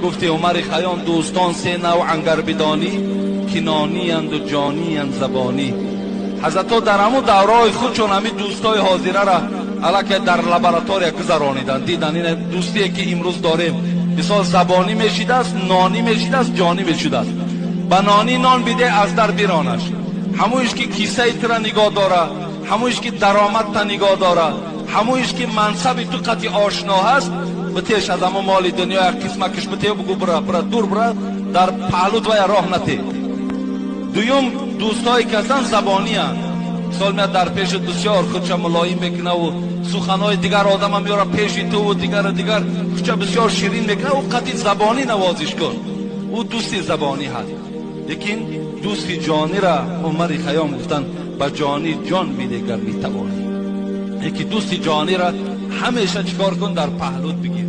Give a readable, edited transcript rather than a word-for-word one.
گفتی عمر خیام دوستان سه نوع انگر بدانی، کنانی اند و جانی اند زبانی. حضرت ها در همون دورهای خود چون همین دوستای حاضره را علاکه در لابراتوری گذرانیدن، دیدن این دوستی که امروز داریم مثال زبانی میشیده است، نانی میشیده است، جانی میشیده است. با نانی نان بیده از در بیرانش، همونش که کیسه ایتر نگاه داره، همونش که درآمد تا نگاه داره، همونش که منصب تو قطعی آشنا هست، بتیش از همون مال دنیا یک قسمتش بتی بگو برا دور برا، در پهلوت و راه نتی. دویم دوستایی که هستن زبانی هستند، سال میاد در پیش بسیار خودشا ملایم میکنه و سخنهای دیگر آدم هم میاره پیش تو و دیگر خودشا بسیار شیرین میکنه و قطعی زبانی نوازش کن، او دوستی زبانی هست. لیکن دوستی جانی را عمر خیام گفتن با جانی جان میده گر میتوانی. یکی دوستی جانی را همیشه چکار کن در پهلوت بگیر.